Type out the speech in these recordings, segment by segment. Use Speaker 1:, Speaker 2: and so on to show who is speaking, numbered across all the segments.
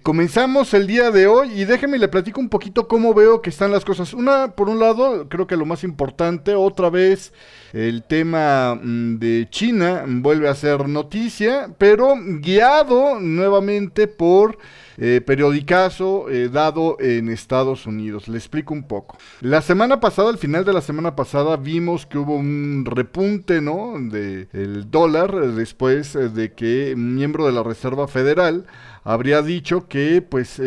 Speaker 1: Comenzamos el día de hoy y déjeme le platico un poquito cómo veo que están las cosas. Por un lado, creo que lo más importante, otra vez el tema de China vuelve a ser noticia, pero guiado nuevamente por periodicazo dado en Estados Unidos. Le explico un poco. La semana pasada, al final de la semana pasada, vimos que hubo un repunte, ¿no?, de el dólar después de que un miembro de la Reserva Federal habría dicho que pues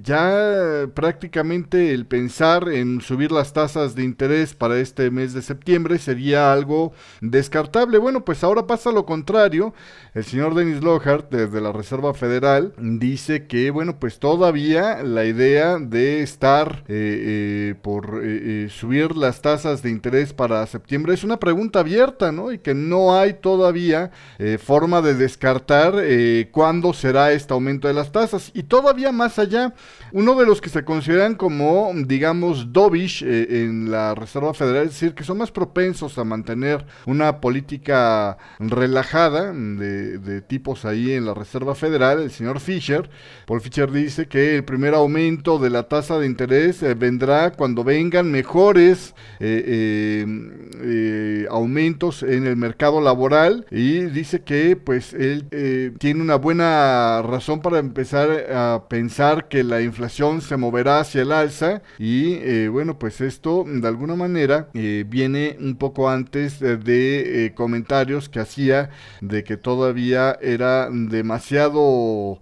Speaker 1: ya prácticamente el pensar en subir las tasas de interés para este mes de septiembre sería algo descartable. Bueno, pues ahora pasa lo contrario. El señor Dennis Lockhart, desde la Reserva Federal, dice que, bueno, pues todavía la idea de estar por subir las tasas de interés para septiembre es una pregunta abierta, ¿no? Y que no hay todavía forma de descartar cuándo será este aumento de las tasas. Y todavía más allá, uno de los que se consideran como, digamos, dovish en la Reserva Federal, es decir, que son más propensos a mantener una política relajada de tipos ahí en la Reserva Federal, el señor Fisher. Paul Fisher dice que el primer aumento de la tasa de interés vendrá cuando vengan mejores aumentos en el mercado laboral, y dice que pues él tiene una buena razón para empezar a pensar que la inflación se moverá hacia el alza y bueno, pues esto de alguna manera viene un poco antes de comentarios que hacía de que todavía era demasiado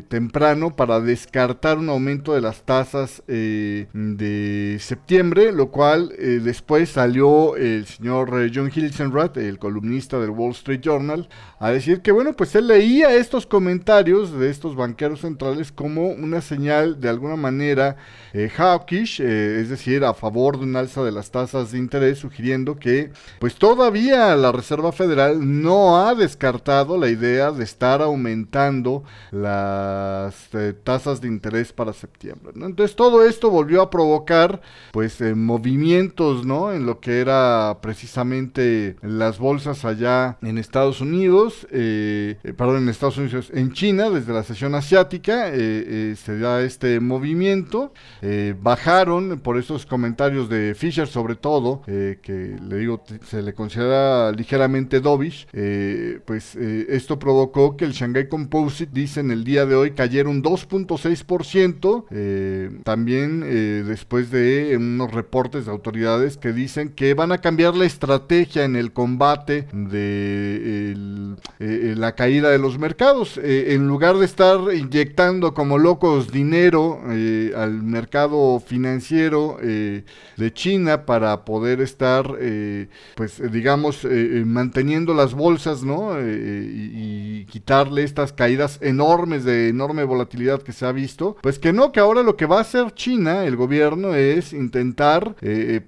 Speaker 1: temprano para descartar un aumento de las tasas de septiembre, lo cual después salió el señor John Hilsenrath, el columnista del Wall Street Journal, a decir que bueno, pues él leía estos comentarios de estos banqueros centrales como una señal de alguna manera hawkish, es decir, a favor de un alza de las tasas de interés, sugiriendo que pues todavía la Reserva Federal no ha descartado la idea de estar aumentando las tasas de interés para septiembre, ¿no? Entonces todo esto volvió a provocar pues movimientos, ¿no?, en lo que era precisamente las bolsas allá en Estados Unidos, perdón, en Estados Unidos, en China, desde la sesión asiática, se da este movimiento, bajaron por esos comentarios de Fisher sobre todo, que le digo, se le considera ligeramente dovish, pues esto provocó que el Shanghai Composite, dicen el día de hoy, cayera un 2.6%, también después de unos reportes de autoridades que dicen que van a cambiar la estrategia en el combate de la caída de los mercados. En lugar de estar inyectando como locos dinero al mercado financiero de China para poder estar, pues digamos, manteniendo las bolsas, ¿no? Y quitarle estas caídas enormes de enorme volatilidad que se ha visto, pues que no, que ahora lo que va a hacer China, el gobierno, es intentar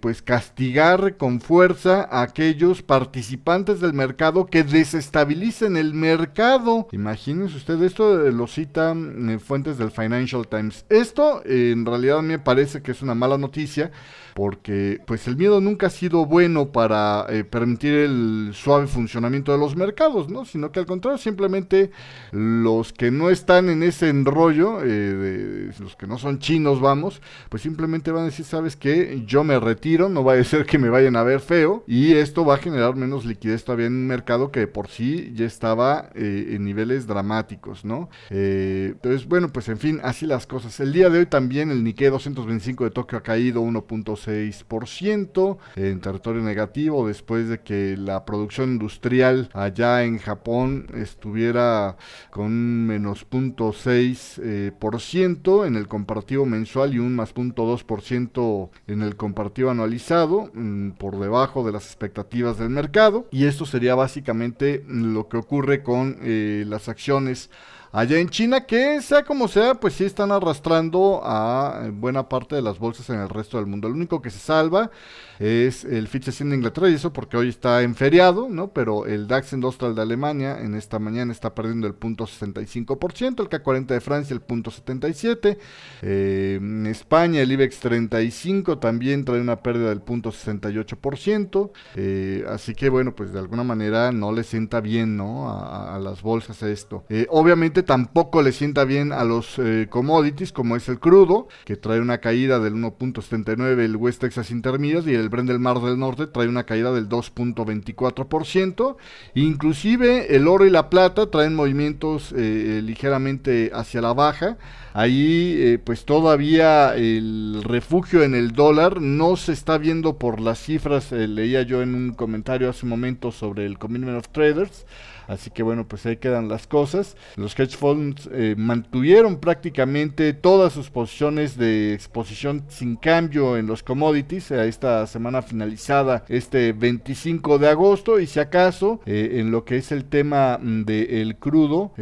Speaker 1: pues castigar con fuerza a aquellos participantes del mercado que desestabilicen el mercado. Imagínense ustedes, esto lo citan fuentes del Financial Times. Esto en realidad a mí me parece que es una mala noticia, porque pues el miedo nunca ha sido bueno para permitir el suave funcionamiento de los mercados, ¿no? Sino que al contrario, simplemente los que no están en ese enrollo, los que no son chinos, vamos, pues simplemente van a decir, ¿sabes qué? Yo me retiro, no vaya a ser que me vayan a ver feo, y esto va a generar menos liquidez todavía en un mercado que de por sí ya estaba en niveles dramáticos, ¿no? Entonces, bueno, pues en fin, así las cosas. El día de hoy también el Nikkei 225 de Tokio ha caído 1.6% en territorio negativo, después de que la producción industrial allá en Japón estuviera con menos 0.6% en el comparativo mensual y un más 0.2% en el comparativo anualizado, por debajo de las expectativas del mercado. Y esto sería básicamente lo que ocurre con las acciones allá en China, que sea como sea, pues sí están arrastrando a buena parte de las bolsas en el resto del mundo. El único que se salva es el FTSE 100 de Inglaterra, y eso porque hoy está en feriado, ¿no? Pero el DAX Industrial de Alemania en esta mañana está perdiendo el 0.65%, el K40 de Francia el 0.77%, en España el IBEX 35 también trae una pérdida del 0.68%, así que bueno, pues de alguna manera no le sienta bien, ¿no?, a las bolsas esto. Obviamente parte tampoco le sienta bien a los commodities, como es el crudo, que trae una caída del 1.79 el West Texas Intermediate, y el Brent del Mar del Norte trae una caída del 2.24%. Inclusive el oro y la plata traen movimientos ligeramente hacia la baja. Ahí pues todavía el refugio en el dólar no se está viendo por las cifras, leía yo en un comentario hace un momento sobre el Commitment of Traders. Así que bueno, pues ahí quedan las cosas. Los hedge funds mantuvieron prácticamente todas sus posiciones de exposición sin cambio en los commodities a esta semana finalizada este 25 de agosto. Y si acaso en lo que es el tema del crudo,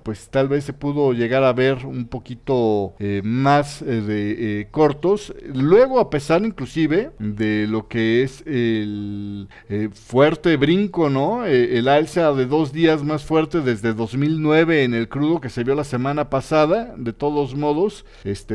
Speaker 1: pues tal vez se pudo llegar a ver un poquito más de cortos. Luego, a pesar inclusive de lo que es el fuerte brinco, ¿no? El alza de 2 días más fuerte desde 2009 en el crudo que se vio la semana pasada. De todos modos,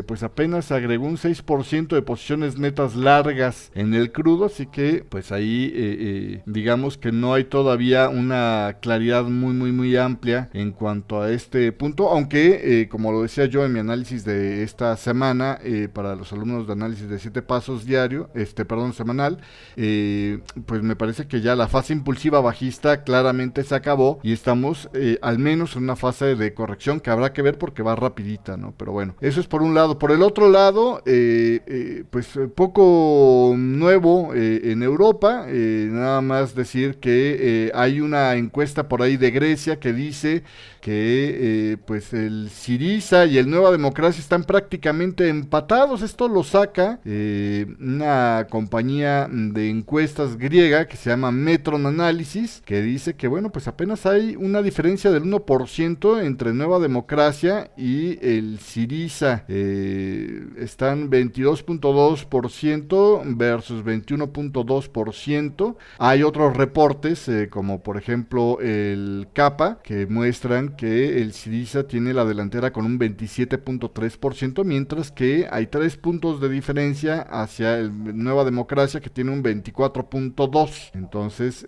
Speaker 1: pues apenas agregó un 6% de posiciones netas largas en el crudo, así que pues ahí digamos que no hay todavía una claridad muy amplia en cuanto a este punto, aunque como lo decía yo en mi análisis de esta semana para los alumnos de análisis de 7 pasos diario, semanal, pues me parece que ya la fase impulsiva bajista claramente se acabó y estamos al menos en una fase de corrección que habrá que ver porque va rapidita, ¿no? Pero bueno, eso es por un lado. Por el otro lado, pues poco nuevo en Europa, nada más decir que hay una encuesta por ahí de Grecia que dice que pues el Syriza y el Nueva Democracia están prácticamente empatados. Esto lo saca una compañía de encuestas griega que se llama Metron Analysis, que dice que bueno, pues apenas hay una diferencia del 1% entre Nueva Democracia y el Syriza. Están 22.2% versus 21.2%. Hay otros reportes como por ejemplo el CAPA que muestran que el Syriza tiene la delantera con un 27.3%, mientras que hay 3 puntos de diferencia hacia el Nueva Democracia que tiene un 24.2%. Entonces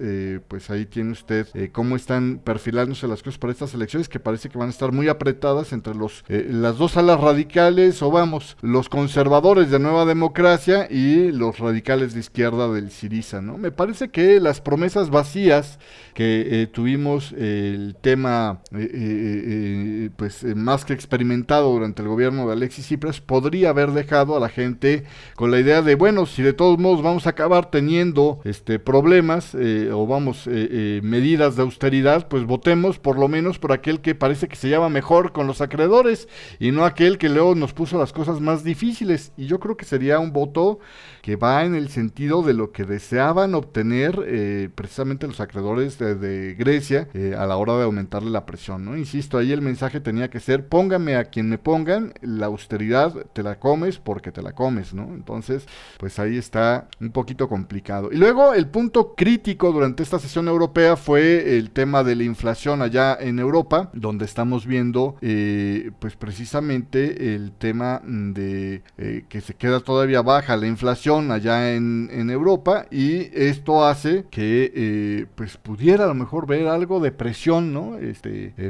Speaker 1: pues ahí tiene usted cómo están perfilándose las cosas para estas elecciones, que parece que van a estar muy apretadas entre las dos alas radicales, o vamos, los conservadores de Nueva Democracia y los radicales de izquierda del Syriza, ¿no? Me parece que las promesas vacías que tuvimos, el tema pues más que experimentado durante el gobierno de Alexis Tsipras, podría haber dejado a la gente con la idea de, bueno, si de todos modos vamos a acabar teniendo problemas o vamos, medidas de austeridad, pues votemos por lo menos por aquel que parece que se lleva mejor con los acreedores y no aquel que luego nos puso las cosas más difíciles. Y yo creo que sería un voto que va en el sentido de lo que deseaban obtener precisamente los acreedores de Grecia a la hora de aumentarle la presión, ¿no? Insisto, ahí el mensaje tenía que ser: póngame a quien me pongan, la austeridad te la comes porque te la comes, ¿no? Entonces, pues ahí está un poquito complicado. Y luego el punto crítico durante esta sesión europea fue el tema de la inflación allá en Europa, donde estamos viendo pues precisamente el tema de que se queda todavía baja la inflación allá en Europa, y esto hace que pues pudiera a lo mejor ver algo de presión, ¿no?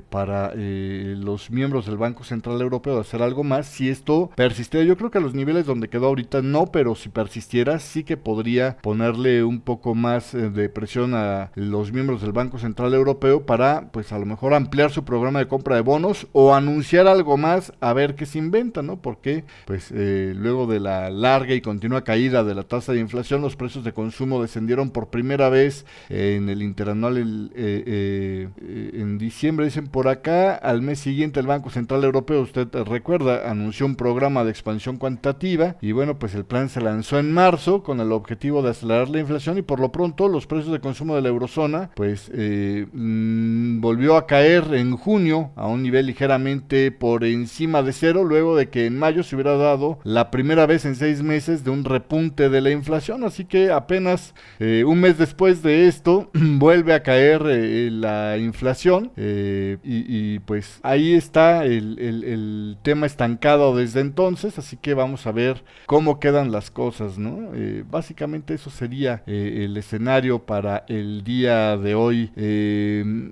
Speaker 1: Para los miembros del Banco Central Europeo de hacer algo más si esto persistiera. Yo creo que a los niveles donde quedó ahorita no, pero si persistiera sí que podría ponerle un poco más de presión a los miembros del Banco Central Europeo para pues a lo mejor ampliar su programa de compra de bonos o anunciar algo más, a ver qué se inventa, ¿no? Porque pues luego de la larga y continua caída de la tasa de inflación, los precios de consumo descendieron por primera vez en el interanual en diciembre, dicen por acá. Al mes siguiente el Banco Central Europeo, usted recuerda, anunció un programa de expansión cuantitativa y bueno, pues el plan se lanzó en marzo con el objetivo de acelerar la inflación, y por lo pronto los precios de consumo de la eurozona pues volvió a caer en junio a un nivel ligeramente por encima de cero, luego de que en mayo se hubiera dado la primera vez en 6 meses de un repunte de la inflación. Así que apenas un mes después de esto vuelve a caer la inflación y pues ahí está el tema estancado desde entonces. Así que vamos a ver cómo quedan las cosas, ¿no? Básicamente eso sería el escenario para el día de hoy.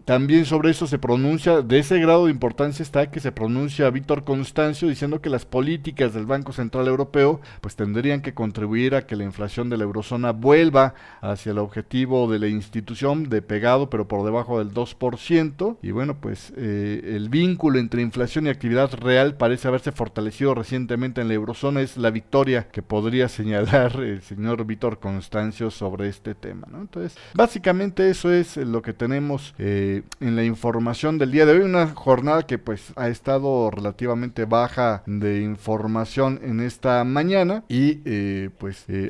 Speaker 1: También sobre eso se pronuncia, de ese grado de importancia está que se pronuncia Vítor Constancio diciendo que las políticas del Banco Central Europeo pues tendrían que contribuir a que la inflación de la eurozona vuelva hacia el objetivo de la institución de pegado pero por debajo del 2%. Y bueno, pues el vínculo entre inflación y actividad real parece haberse fortalecido recientemente en la eurozona. Es la victoria que podría señalar el señor Vítor Constancio sobre este tema, ¿no? Entonces, básicamente eso es lo que tenemos en la información del día de hoy. Una jornada que pues ha estado relativamente baja de información en esta mañana y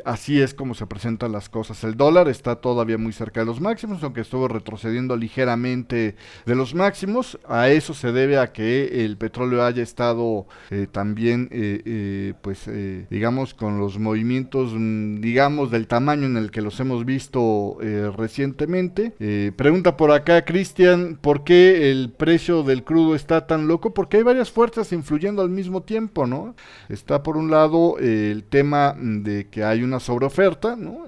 Speaker 1: así es como se presentan las cosas. El dólar está todavía muy cerca de los máximos, aunque estuvo retrocediendo ligeramente de los máximos. A eso se debe a que el petróleo haya estado también digamos con los movimientos digamos del tamaño en el que los hemos visto recientemente. Pregunta por acá Cristian, ¿por qué el precio del crudo está tan loco? Porque hay varias fuerzas influyendo al mismo tiempo, ¿no? Está por un lado el tema de que hay una sobreoferta, ¿no?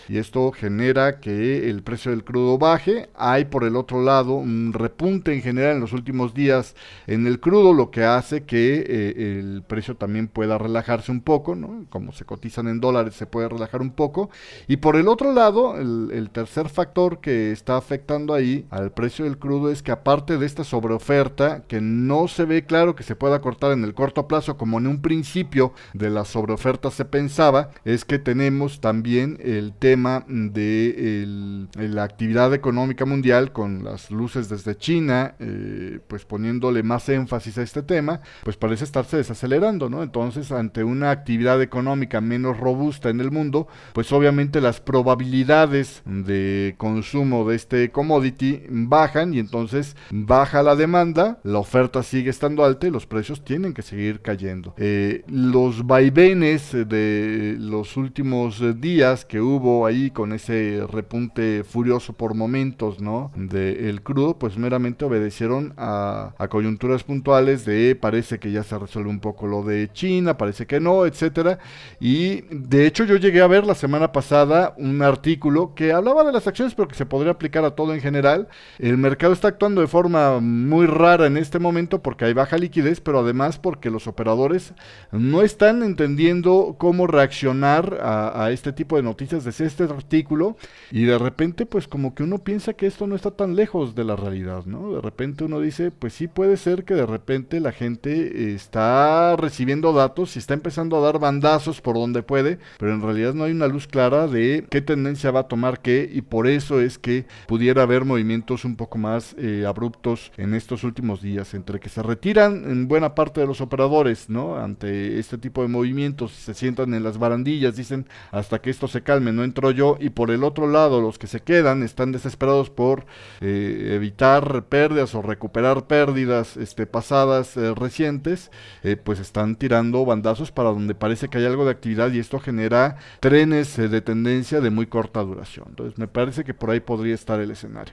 Speaker 1: Y esto genera que el precio del crudo baje. Hay por el otro lado un repunte en general en los últimos días en el crudo, lo que hace que el precio también pueda relajarse un poco, ¿no? Como se cotizan en dólares se puede relajar un poco. Y por el otro lado, el tercer factor que está afectando ahí al precio del crudo es que aparte de esta sobreoferta, que no se ve claro que se pueda cortar en el corto plazo como en un principio de la sobreoferta se pensaba, es que tenemos también el tema de la actividad económica mundial con las luces desde China, pues poniéndole más énfasis a este tema, pues parece estarse desacelerando, ¿no? Entonces, ante una actividad económica menos robusta en el mundo, pues obviamente las probabilidades de consumo de este commodity bajan y entonces baja la demanda, la oferta sigue estando alta y los precios tienen que seguir cayendo. Los vaivenes de los últimos días que hubo ahí con ese repunte furioso por momentos, ¿no? Del crudo, pues meramente obedecieron a coyunturas puntuales de parece que ya se resuelve un poco lo de China, parece que no, etcétera. Y de hecho yo llegué a ver la semana pasada un artículo que hablaba de las acciones, pero que se podría aplicar a todo en general. El mercado está actuando de forma muy rara en este momento porque hay baja liquidez, pero además porque los operadores no están entendiendo cómo reaccionar a este tipo de noticias desde este artículo, y de repente pues como que uno piensa que esto no está tan lejos de la realidad, ¿no? De repente uno dice, pues sí puede ser que de repente la gente está recibiendo datos y está empezando a dar bandazos por donde puede, pero en realidad no hay una luz clara de qué tendencia va a tomar qué, y por eso es que pudiera haber movimientos un poco más abruptos en estos últimos días, entre que se retiran en buena parte de los operadores, ¿no? Ante este tipo de movimientos, se sientan en las barandillas, dicen hasta que esto se calme, no entro yo, y por el otro lado los que se quedan están desesperados por evitar pérdidas o recuperar pérdidas pasadas recientes, pues están tirando bandazos para donde parece que hay algo de actividad, y esto genera trenes de tendencia de muy corta duración. Entonces me parece que por ahí podría estar el escenario.